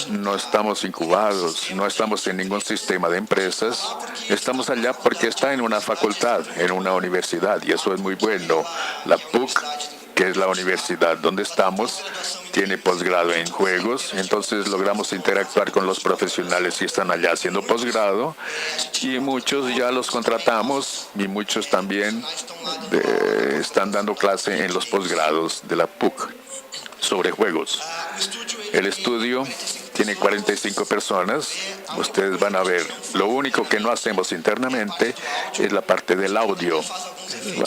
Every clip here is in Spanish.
No estamos incubados, no estamos en ningún sistema de empresas. Estamos allá porque está en una facultad, en una universidad, y eso es muy bueno. La PUC, que es la universidad donde estamos, tiene posgrado en juegos, entonces logramos interactuar con los profesionales que están allá haciendo posgrado, y muchos ya los contratamos, y muchos también están dando clase en los posgrados de la PUC sobre juegos. El estudio tiene 45 personas. Ustedes van a ver, lo único que no hacemos internamente es la parte del audio.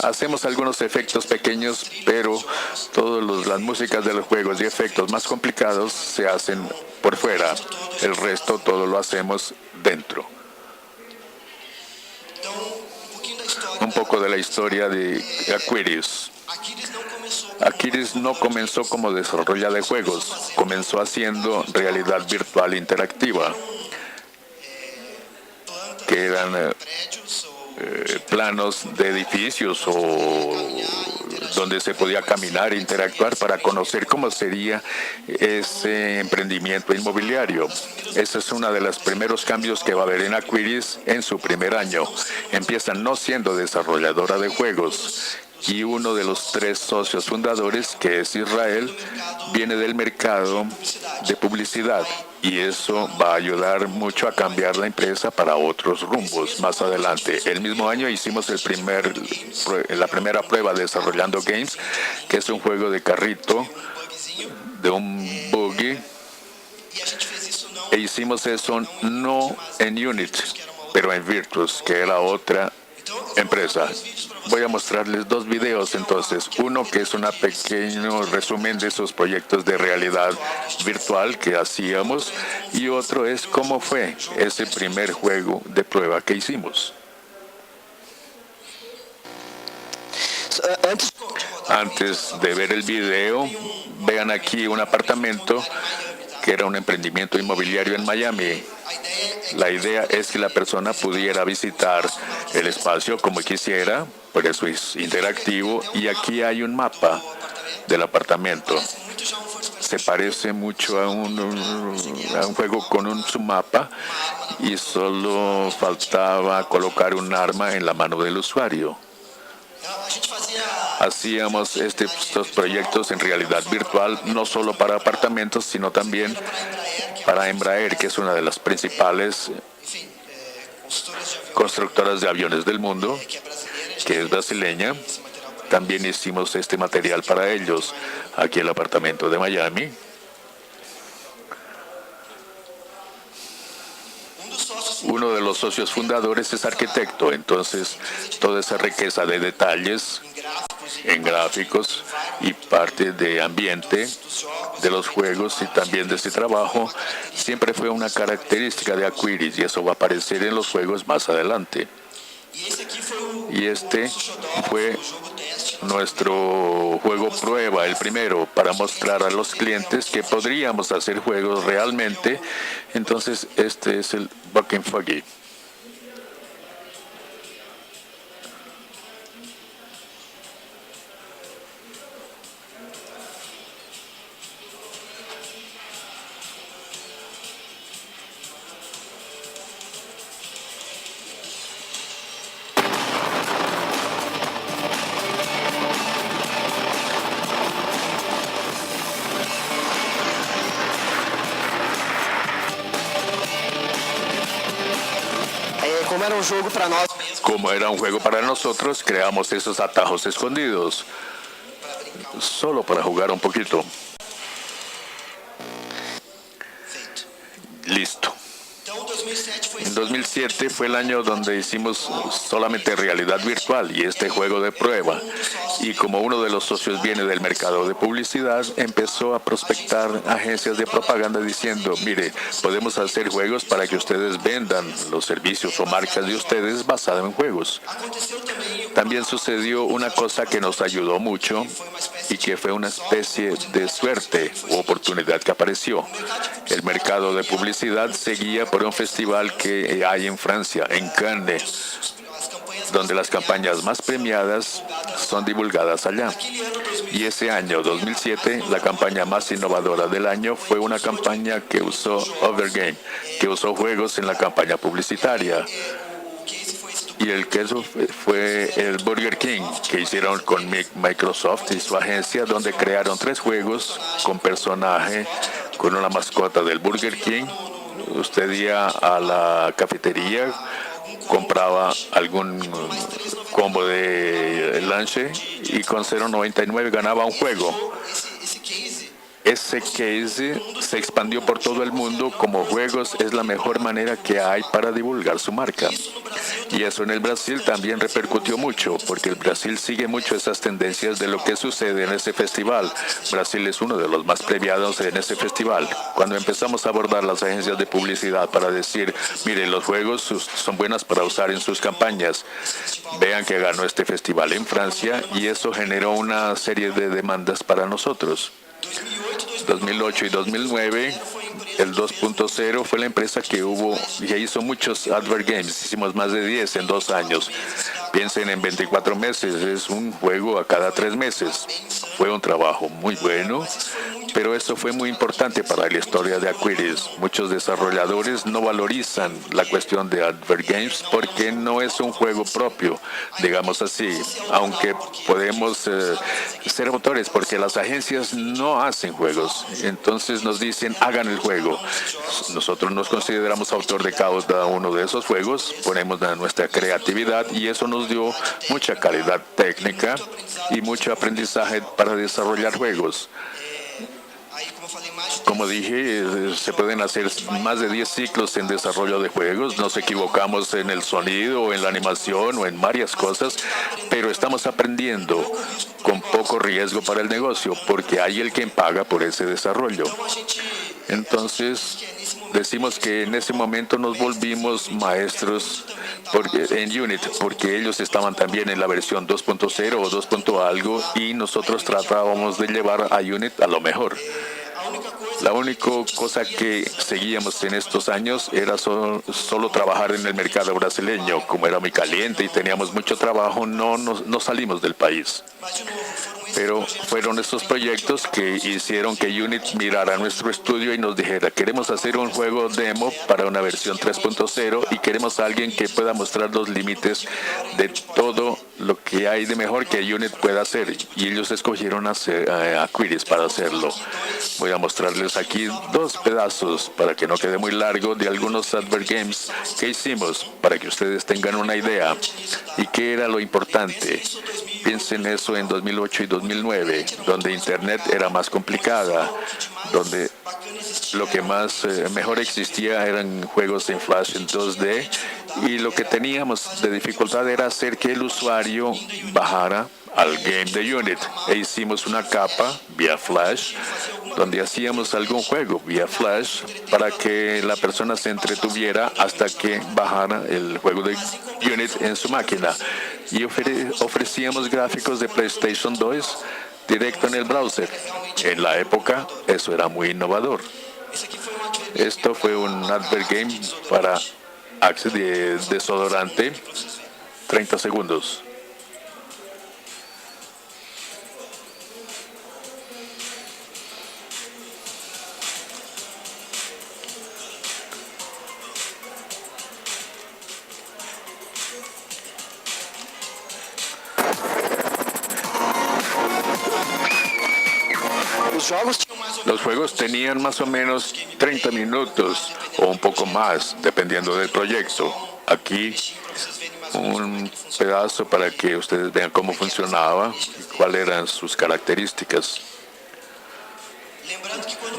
Hacemos algunos efectos pequeños, pero todas las músicas de los juegos y efectos más complicados se hacen por fuera. El resto todo lo hacemos dentro. Un poco de la historia de Aquarius. Aquarius no comenzó como desarrollador de juegos, comenzó haciendo realidad virtual interactiva, que eran planos de edificios o donde se podía caminar e interactuar para conocer cómo sería ese emprendimiento inmobiliario. Ese es uno de los primeros cambios que va a haber en Aquarius en su primer año. Empiezan no siendo desarrolladora de juegos, y uno de los 3 socios fundadores, que es Israel, viene del mercado de publicidad, y eso va a ayudar mucho a cambiar la empresa para otros rumbos más adelante. El mismo año hicimos la primera prueba desarrollando Games, que es un juego de carrito, de un buggy, e hicimos eso no en Unity, pero en Virtuos, que era otra empresa. Voy a mostrarles 2 videos entonces. Uno que es un pequeño resumen de esos proyectos de realidad virtual que hacíamos, y otro es cómo fue ese primer juego de prueba que hicimos. Antes de ver el video, vean aquí un apartamento que era un emprendimiento inmobiliario en Miami. La idea es que la persona pudiera visitar el espacio como quisiera, por eso es interactivo, y aquí hay un mapa del apartamento. Se parece mucho a un juego con un submapa, y solo faltaba colocar un arma en la mano del usuario. Hacíamos estos proyectos en realidad virtual, no solo para apartamentos, sino también para Embraer, que es una de las principales constructoras de aviones del mundo, que es brasileña. También hicimos este material para ellos, aquí en el apartamento de Miami. Uno de los socios fundadores es arquitecto, entonces toda esa riqueza de detalles en gráficos y parte de ambiente de los juegos y también de este trabajo siempre fue una característica de Aquarius, y eso va a aparecer en los juegos más adelante. Y este fue nuestro juego prueba, el primero, para mostrar a los clientes que podríamos hacer juegos realmente. Entonces este es el Buck and Fuggy. Como era un juego para nosotros, creamos esos atajos escondidos, solo para jugar un poquito. Listo. En 2007 fue el año donde hicimos solamente realidad virtual y este juego de prueba. Y como uno de los socios viene del mercado de publicidad, empezó a prospectar agencias de propaganda diciendo, mire, podemos hacer juegos para que ustedes vendan los servicios o marcas de ustedes basadas en juegos. También sucedió una cosa que nos ayudó mucho y que fue una especie de suerte u oportunidad que apareció. El mercado de publicidad seguía por un festival que hay en Francia, en Cannes. donde las campañas más premiadas son divulgadas allá. Y ese año, 2007, la campaña más innovadora del año fue una campaña que usó Overgame, que usó juegos en la campaña publicitaria. Y el queso fue el Burger King, que hicieron con Microsoft y su agencia, donde crearon 3 juegos con personaje, con una mascota del Burger King. Usted iba a la cafetería, compraba algún combo de lunch y con 0.99 ganaba un juego. Ese case se expandió por todo el mundo como juegos es la mejor manera que hay para divulgar su marca. Y eso en el Brasil también repercutió mucho, porque el Brasil sigue mucho esas tendencias de lo que sucede en ese festival. Brasil es uno de los más premiados en ese festival. Cuando empezamos a abordar las agencias de publicidad para decir, miren, los juegos son buenas para usar en sus campañas, vean que ganó este festival en Francia y eso generó una serie de demandas para nosotros. 2008 y 2009, el 2.0 fue la empresa que hizo muchos advert games, hicimos más de 10 en 2 años. Piensen en 24 meses, es un juego a cada 3 meses. Fue un trabajo muy bueno, pero eso fue muy importante para la historia de Aquiris. Muchos desarrolladores no valorizan la cuestión de advert games porque no es un juego propio, digamos así, aunque podemos ser autores porque las agencias no hacen juegos. Entonces nos dicen, hagan el juego. Nosotros nos consideramos autor de cada uno de esos juegos, ponemos nuestra creatividad y eso nos dio mucha calidad técnica y mucho aprendizaje para desarrollar juegos. Como dije, se pueden hacer más de 10 ciclos en desarrollo de juegos. Nos equivocamos en el sonido, en la animación o en varias cosas, pero estamos aprendiendo con poco riesgo para el negocio porque hay el quien paga por ese desarrollo. Entonces, decimos que en ese momento nos volvimos maestros en Unity, porque ellos estaban también en la versión 2.0 o 2. Algo y nosotros tratábamos de llevar a Unity a lo mejor. La única cosa que seguíamos en estos años era solo trabajar en el mercado brasileño. Como era muy caliente y teníamos mucho trabajo, no salimos del país. Pero fueron estos proyectos que hicieron que Unity mirara nuestro estudio y nos dijera, queremos hacer un juego demo para una versión 3.0 y queremos a alguien que pueda mostrar los límites de todo lo que hay de mejor que Unity pueda hacer. Y ellos escogieron a Aquiris para hacerlo. Voy a mostrarles aquí 2 pedazos para que no quede muy largo de algunos advert games que hicimos para que ustedes tengan una idea. ¿Y qué era lo importante? Piensen eso en 2008 y 2009, donde Internet era más complicada, donde lo que mejor existía eran juegos en Flash en 2D y lo que teníamos de dificultad era hacer que el usuario bajara al game de Unity e hicimos una capa vía Flash donde hacíamos algún juego vía Flash para que la persona se entretuviera hasta que bajara el juego de Unity en su máquina y ofrecíamos gráficos de PlayStation 2 directo en el browser. En la época eso era muy innovador. Esto fue un advert game para Axe de desodorante, 30 segundos. Los juegos tenían más o menos 30 minutos o un poco más, dependiendo del proyecto. Aquí un pedazo para que ustedes vean cómo funcionaba y cuáles eran sus características.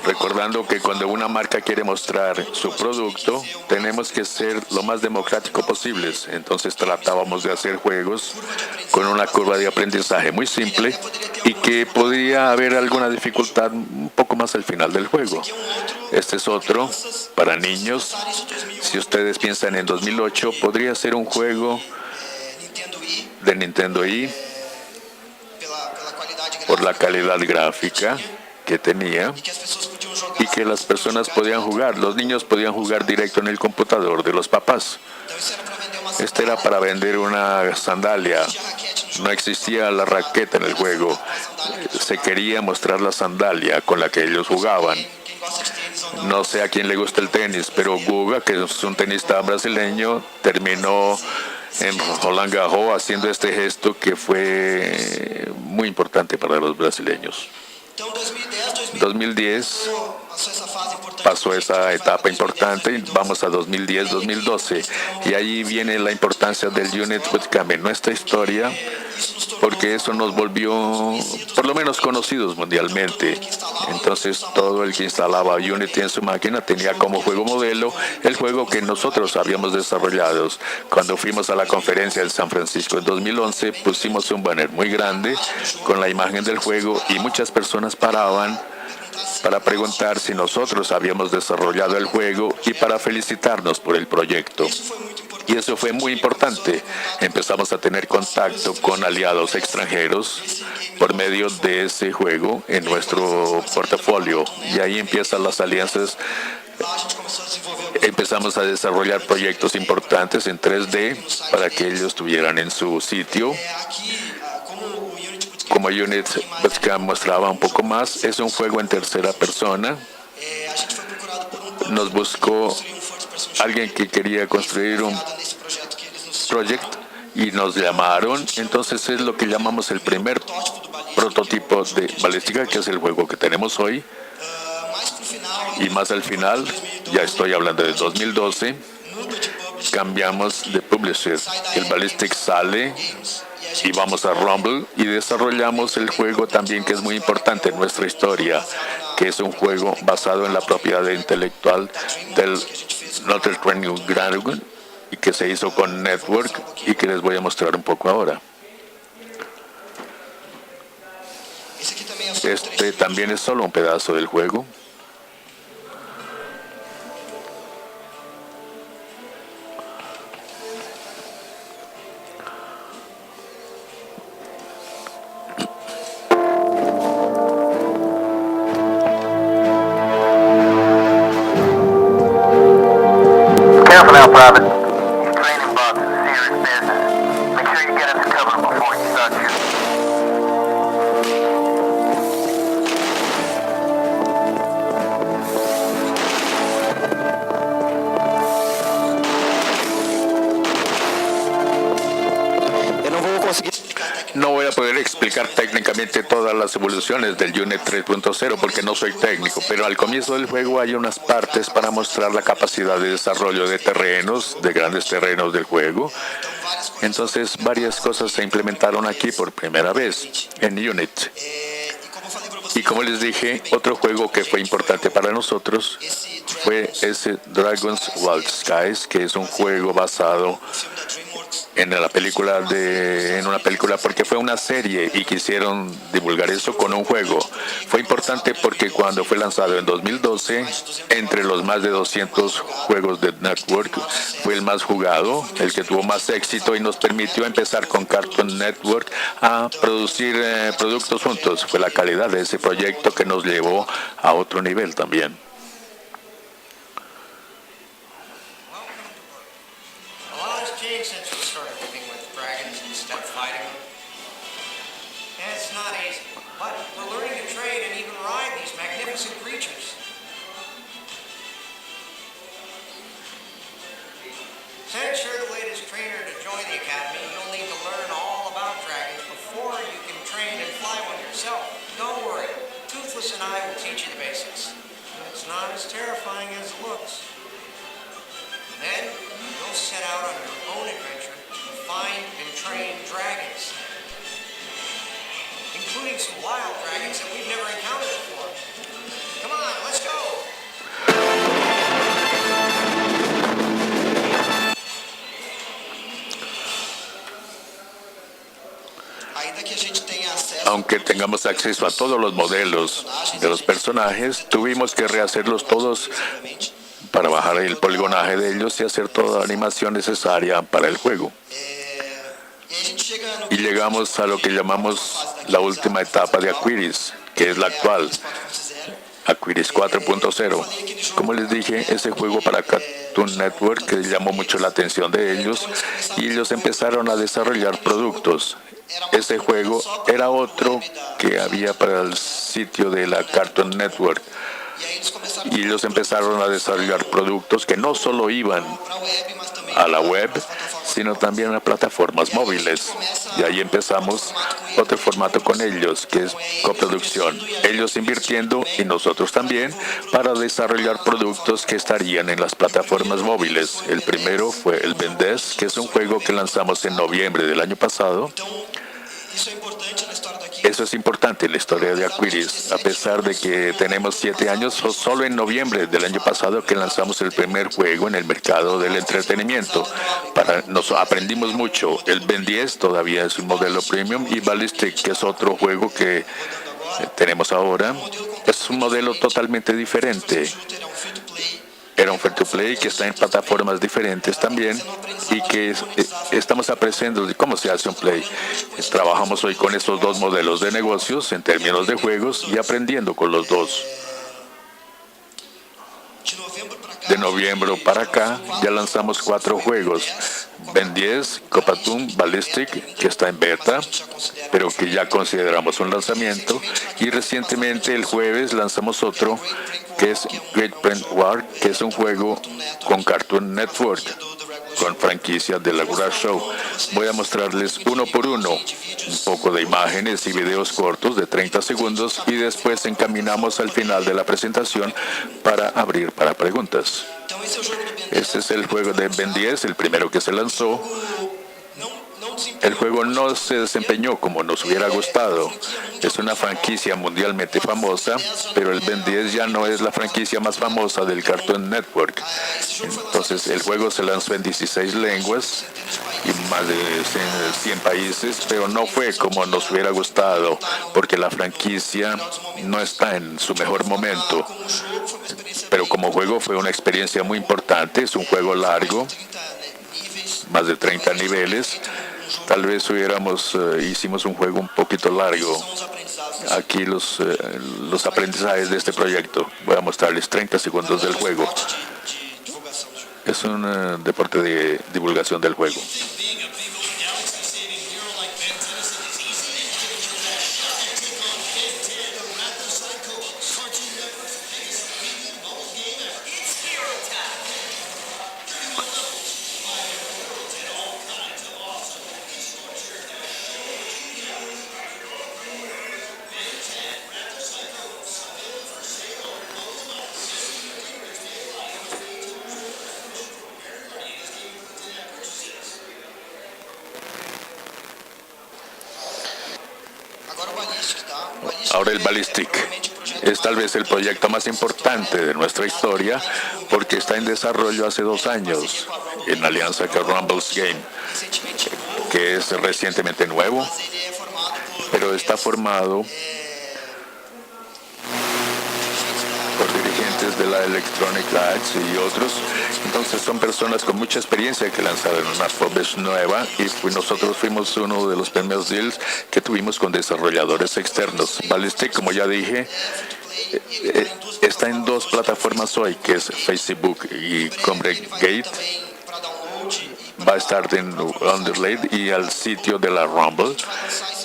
Recordando que cuando una marca quiere mostrar su producto, tenemos que ser lo más democrático posible. Entonces tratábamos de hacer juegos con una curva de aprendizaje muy simple y que podría haber alguna dificultad un poco más al final del juego. Este es otro para niños. Si ustedes piensan en 2008, podría ser un juego de Nintendo Wii por la calidad gráfica que tenía y que las personas podían jugar, los niños podían jugar directo en el computador de los papás. Este era para vender una sandalia. No existía la raqueta en el juego. Se quería mostrar la sandalia con la que ellos jugaban. No sé a quién le gusta el tenis, pero Guga, que es un tenista brasileño, terminó en Roland Garros haciendo este gesto que fue muy importante para los brasileños. 2010 pasó esa etapa importante y vamos a 2010-2012 y ahí viene la importancia del Unit Bootcamp en nuestra historia, porque eso nos volvió por lo menos conocidos mundialmente. Entonces todo el que instalaba Unity en su máquina tenía como juego modelo el juego que nosotros habíamos desarrollado. Cuando fuimos a la conferencia en San Francisco en 2011 pusimos un banner muy grande con la imagen del juego y muchas personas paraban para preguntar si nosotros habíamos desarrollado el juego y para felicitarnos por el proyecto. Y eso fue muy importante. Empezamos a tener contacto con aliados extranjeros por medio de ese juego en nuestro portafolio. Y ahí empiezan las alianzas. Empezamos a desarrollar proyectos importantes en 3D para que ellos tuvieran en su sitio. Como Unit Bootcamp mostraba un poco más, es un juego en tercera persona. Nos buscó alguien que quería construir un proyecto y nos llamaron. Entonces es lo que llamamos el primer prototipo de balística, que es el juego que tenemos hoy. Y más al final, ya estoy hablando de 2012, cambiamos de publisher. El Ballistic sale y vamos a Rumble y desarrollamos el juego también, que es muy importante en nuestra historia, que es un juego basado en la propiedad intelectual del Notre Dame Dragon y que se hizo con Network y que les voy a mostrar un poco ahora. Este también es solo un pedazo del juego. Careful now, Private. These training bugs are serious business. Make sure you get into cover before you start shooting. No voy a poder explicar técnicamente todas las evoluciones del Unit 3.0 porque no soy técnico, pero al comienzo del juego hay unas partes para mostrar la capacidad de desarrollo de terrenos, de grandes terrenos del juego. Entonces, varias cosas se implementaron aquí por primera vez en Unit. Y como les dije, otro juego que fue importante para nosotros fue ese Dragon's Wild Skies, que es un juego basado en una película porque fue una serie y quisieron divulgar eso con un juego. Fue importante porque cuando fue lanzado en 2012, entre los más de 200 juegos de Network, fue el más jugado, el que tuvo más éxito y nos permitió empezar con Cartoon Network a producir productos juntos. Fue la calidad de ese proyecto que nos llevó a otro nivel también. To ensure the latest trainer to join the academy, you'll need to learn all about dragons before you can train and fly one yourself. Don't worry, Toothless and I will teach you the basics. It's not as terrifying as it looks. Then, you'll set out on your own adventure to find and train dragons, including some wild dragons that we've never encountered before. Come on, let's go! Aunque tengamos acceso a todos los modelos de los personajes, tuvimos que rehacerlos todos para bajar el poligonaje de ellos y hacer toda la animación necesaria para el juego. Y llegamos a lo que llamamos la última etapa de Aquiris, que es la actual. Aquiris 4.0. Como les dije, ese juego para Cartoon Network que llamó mucho la atención de ellos y ellos empezaron a desarrollar productos. Ese juego era otro que había para el sitio de la Cartoon Network. Y ellos empezaron a desarrollar productos que no solo iban a la web, sino también a plataformas móviles. Y ahí empezamos otro formato con ellos, que es coproducción. Ellos invirtiendo y nosotros también para desarrollar productos que estarían en las plataformas móviles. El primero fue el Ben 10, que es un juego que lanzamos en noviembre del año pasado. Eso es importante en la historia de Aquiris. A pesar de que tenemos 7 años, fue solo en noviembre del año pasado que lanzamos el primer juego en el mercado del entretenimiento. Nos aprendimos mucho. El Ben 10 todavía es un modelo premium y Ballistic, que es otro juego que tenemos ahora, es un modelo totalmente diferente. Era un free to play que está en plataformas diferentes también y que estamos aprendiendo de cómo se hace un play. Trabajamos hoy con estos dos modelos de negocios en términos de juegos y aprendiendo con los dos. De noviembre para acá ya lanzamos 4 juegos. Ben 10, Copatum, Ballistic, que está en beta, pero que ya consideramos un lanzamiento. Y recientemente el jueves lanzamos otro, que es Great Print War, que es un juego con Cartoon Network, con franquicias de la Garage Show. Voy a mostrarles uno por uno un poco de imágenes y videos cortos de 30 segundos y después encaminamos al final de la presentación para abrir para preguntas. Este es el juego de Ben 10, el primero que se lanzó. El juego no se desempeñó como nos hubiera gustado. Es una franquicia mundialmente famosa, pero el Ben 10 ya no es la franquicia más famosa del Cartoon Network. Entonces el juego se lanzó en 16 lenguas y más de 100 países, pero no fue como nos hubiera gustado, porque la franquicia no está en su mejor momento. Pero como juego fue una experiencia muy importante, es un juego largo, más de 30 niveles. Tal vez hicimos un juego un poquito largo. Aquí los aprendizajes de este proyecto. Voy a mostrarles 30 segundos del juego. Es un deporte de divulgación del juego. Ahora el Ballistic es tal vez el proyecto más importante de nuestra historia porque está en desarrollo hace 2 años en alianza con Rumbles Game, que es recientemente nuevo, pero está formado por dirigentes de la Electronic Arts y otros. Entonces son personas con mucha experiencia que lanzaron una publish nueva y nosotros fuimos uno de los primeros deals que tuvimos con desarrolladores externos. Ballistic, como ya dije, está en 2 plataformas hoy, que es Facebook y Congregate. Va a estar en Underlay y al sitio de la Rumble.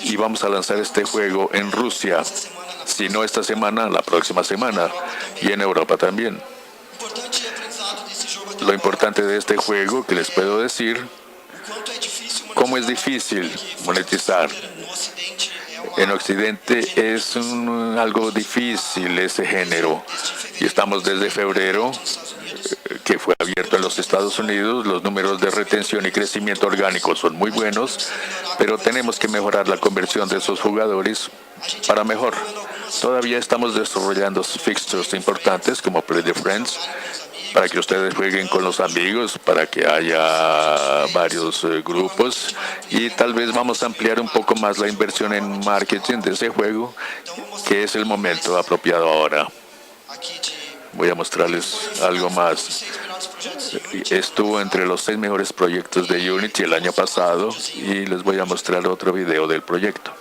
Y vamos a lanzar este juego en Rusia. Si no esta semana, la próxima semana. Y en Europa también. Lo importante de este juego que les puedo decir, cómo es difícil monetizar. En Occidente es algo difícil ese género. Y estamos desde febrero, que fue abierto en los Estados Unidos. Los números de retención y crecimiento orgánico son muy buenos, pero tenemos que mejorar la conversión de esos jugadores para mejor. Todavía estamos desarrollando fixtures importantes como Play the Friends, para que ustedes jueguen con los amigos, para que haya varios grupos y tal vez vamos a ampliar un poco más la inversión en marketing de ese juego, que es el momento apropiado ahora. Voy a mostrarles algo más. Estuvo entre los 6 mejores proyectos de Unity el año pasado y les voy a mostrar otro video del proyecto.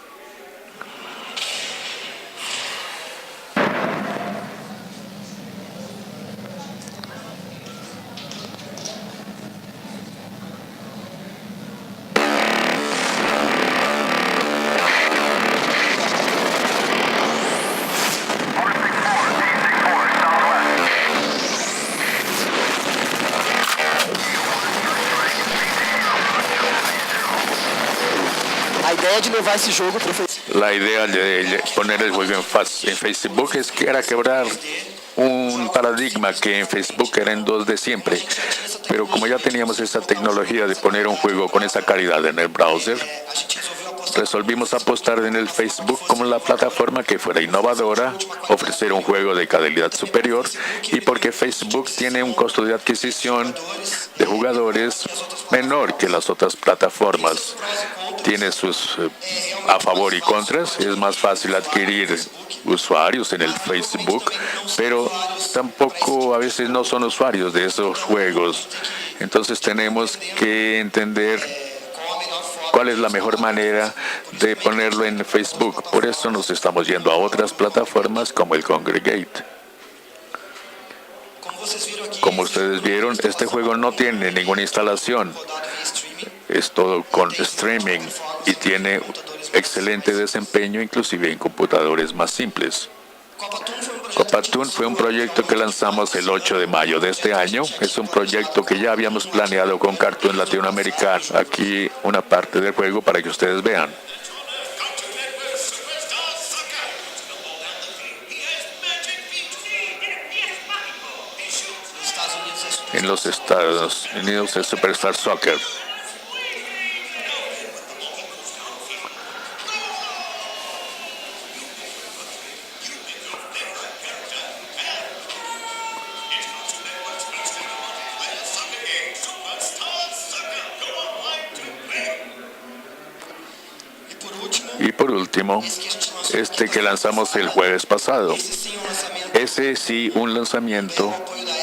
ideia de levar esse jogo para o Facebook. La idea de poner el juego en Facebook es que era quebrar un paradigma que en Facebook era en 2D siempre. Pero como ya teníamos esa tecnología de poner un juego con esa calidad en el browser, resolvimos apostar en el Facebook como la plataforma que fuera innovadora, ofrecer un juego de calidad superior, y porque Facebook tiene un costo de adquisición de jugadores menor que las otras plataformas. Tiene sus a favor y contras. Es más fácil adquirir usuarios en el Facebook, pero tampoco a veces no son usuarios de esos juegos. Entonces tenemos que entender cuál es la mejor manera de ponerlo en Facebook. Por eso nos estamos yendo a otras plataformas como el Congregate. Como ustedes vieron, este juego no tiene ninguna instalación. Es todo con streaming y tiene excelente desempeño, inclusive en computadores más simples. Copatoon fue un proyecto que lanzamos el 8 de mayo de este año. Es un proyecto que ya habíamos planeado con Cartoon Latinoamericano. Aquí una parte del juego para que ustedes vean. En los Estados Unidos es Superstar Soccer. Y por último, este que lanzamos el jueves pasado. Ese sí, un lanzamiento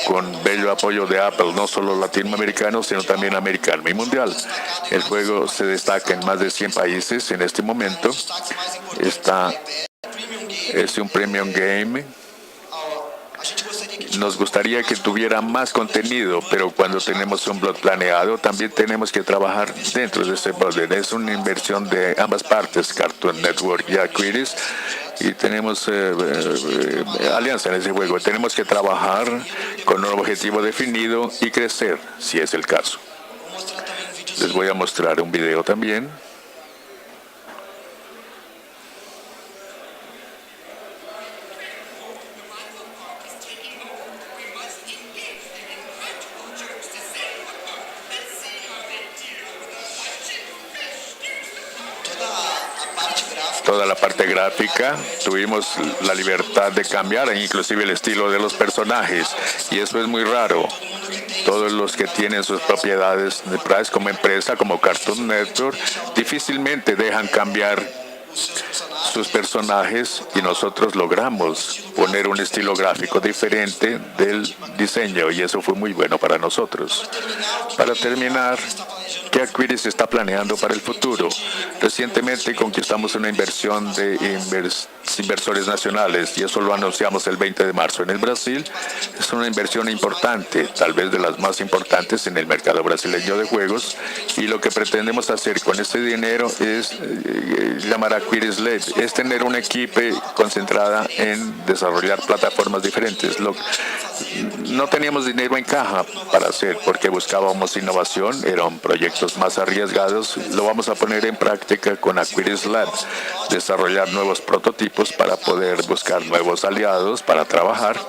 con bello apoyo de Apple, no solo latinoamericano, sino también americano y mundial. El juego se destaca en más de 100 países en este momento. Es un premium game. Nos gustaría que tuviera más contenido, pero cuando tenemos un blog planeado, también tenemos que trabajar dentro de ese blog. Es una inversión de ambas partes, Cartoon Network y Acquiris, y tenemos alianza en ese juego. Tenemos que trabajar con un objetivo definido y crecer, si es el caso. Les voy a mostrar un video también. Toda la parte gráfica, tuvimos la libertad de cambiar inclusive el estilo de los personajes, y eso es muy raro. Todos los que tienen sus propiedades de Price como empresa, como Cartoon Network, difícilmente dejan cambiar sus personajes, y nosotros logramos poner un estilo gráfico diferente del diseño, y eso fue muy bueno para nosotros. Para terminar, ¿qué Acquiris está planeando para el futuro? Recientemente conquistamos una inversión de inversores nacionales, y eso lo anunciamos el 20 de marzo en el Brasil. Es una inversión importante, tal vez de las más importantes en el mercado brasileño de juegos, y lo que pretendemos hacer con este dinero es llamar a Acquiris LED, es tener un equipo concentrada en desarrollar plataformas diferentes. No teníamos dinero en caja para hacer, porque buscábamos innovación, eran proyectos más arriesgados. Lo vamos a poner en práctica con Acquiris Lab, desarrollar nuevos prototipos para poder buscar nuevos aliados para trabajar,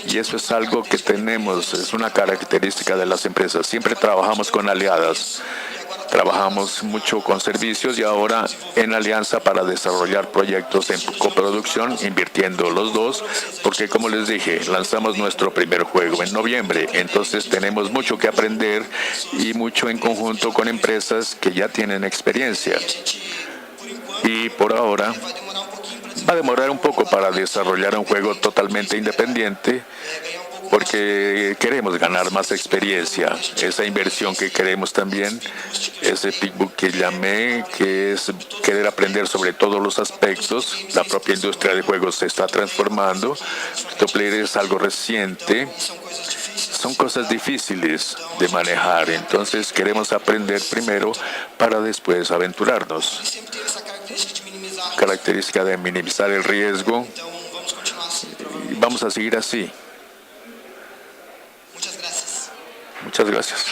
y eso es algo que tenemos, es una característica de las empresas. Siempre trabajamos con aliadas. Trabajamos mucho con servicios y ahora en alianza para desarrollar proyectos en coproducción, invirtiendo los dos, porque como les dije, lanzamos nuestro primer juego en noviembre, entonces tenemos mucho que aprender y mucho en conjunto con empresas que ya tienen experiencia. Y por ahora va a demorar un poco para desarrollar un juego totalmente independiente, porque queremos ganar más experiencia. Esa inversión que queremos también, ese Pickbook que llamé, que es querer aprender sobre todos los aspectos. La propia industria de juegos se está transformando. Free-to-play es algo reciente. Son cosas difíciles de manejar, entonces queremos aprender primero para después aventurarnos. Característica de minimizar el riesgo. Y vamos a seguir así. Muchas gracias.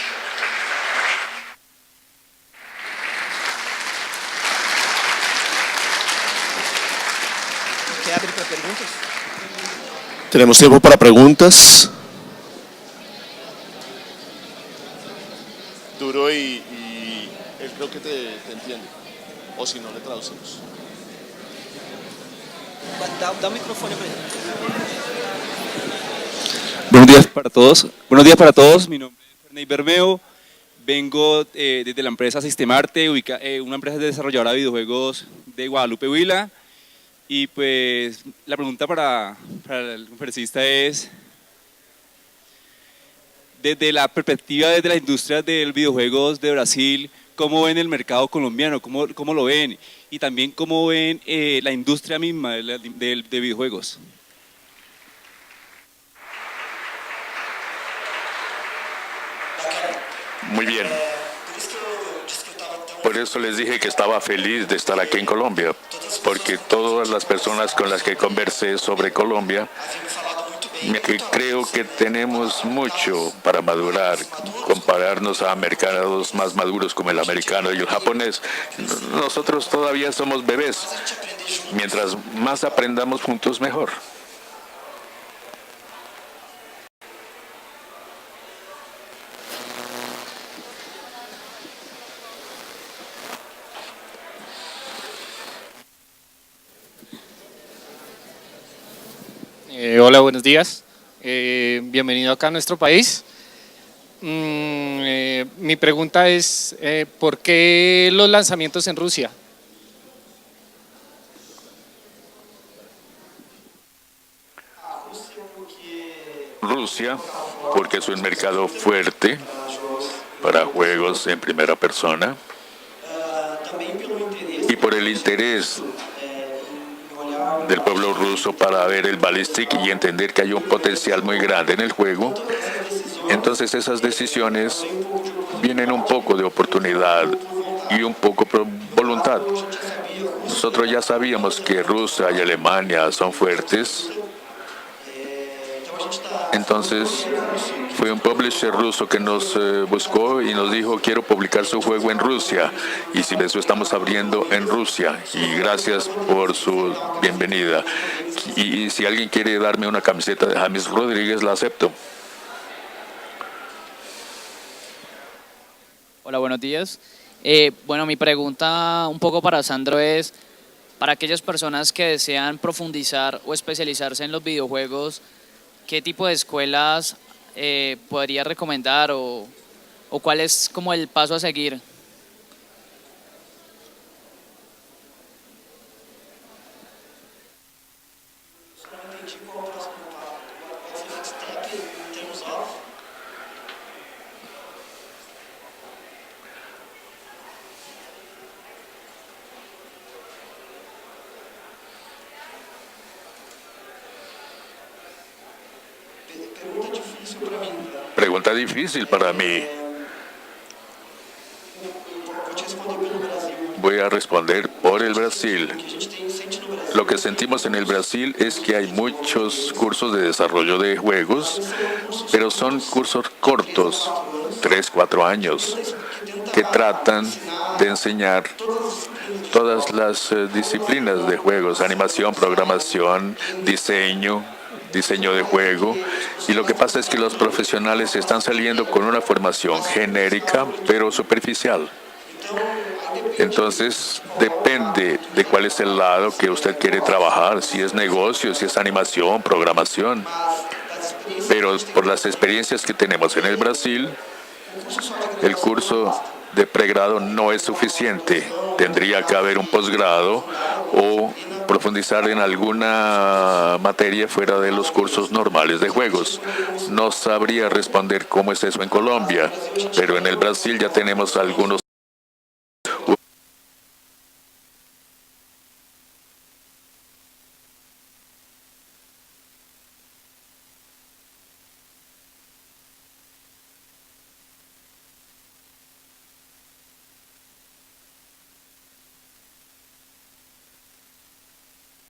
Tenemos tiempo para preguntas. Duro y él creo que te entiende. O si no, le traducimos. Da micrófono para allá. Buenos días para todos. Buenos días para todos. Mi nombre es Ferney Bermeo. Vengo desde la empresa Sistemarte, una empresa desarrolladora de videojuegos de Guadalupe, Huila. Y pues la pregunta para el conferencista es, desde la perspectiva desde la industria del videojuegos de Brasil, ¿cómo ven el mercado colombiano? ¿Cómo lo ven? Y también cómo ven la industria misma de videojuegos. Muy bien. Por eso les dije que estaba feliz de estar aquí en Colombia, porque todas las personas con las que conversé sobre Colombia, creo que tenemos mucho para madurar, compararnos a mercados más maduros como el americano y el japonés. Nosotros todavía somos bebés. Mientras más aprendamos juntos, mejor. Hola, buenos días. Bienvenido acá a nuestro país. Mi pregunta es, ¿por qué los lanzamientos en Rusia? Rusia, porque es un mercado fuerte para juegos en primera persona y por el interés del pueblo ruso para ver el ballistic y entender que hay un potencial muy grande en el juego. Entonces esas decisiones vienen un poco de oportunidad y un poco por voluntad. Nosotros ya sabíamos que Rusia y Alemania son fuertes. Entonces fue un publisher ruso que nos buscó y nos dijo, quiero publicar su juego en Rusia. Y si eso estamos abriendo en Rusia. Y gracias por su bienvenida. Y si alguien quiere darme una camiseta de James Rodríguez, la acepto. Hola, buenos días. Bueno, mi pregunta un poco para Sandro es, para aquellas personas que desean profundizar o especializarse en los videojuegos, ¿qué tipo de escuelas podría recomendar o cuál es como el paso a seguir? Pregunta difícil para mí. Voy a responder por el Brasil. Lo que sentimos en el Brasil es que hay muchos cursos de desarrollo de juegos, pero son cursos cortos, 3, 4 años, que tratan de enseñar todas las disciplinas de juegos, animación, programación, diseño de juego, y lo que pasa es que los profesionales están saliendo con una formación genérica pero superficial. Entonces depende de cuál es el lado que usted quiere trabajar, si es negocio, si es animación, programación. Pero por las experiencias que tenemos en el Brasil, el curso de pregrado no es suficiente. Tendría que haber un posgrado o profundizar en alguna materia fuera de los cursos normales de juegos. No sabría responder cómo es eso en Colombia, pero en el Brasil ya tenemos algunos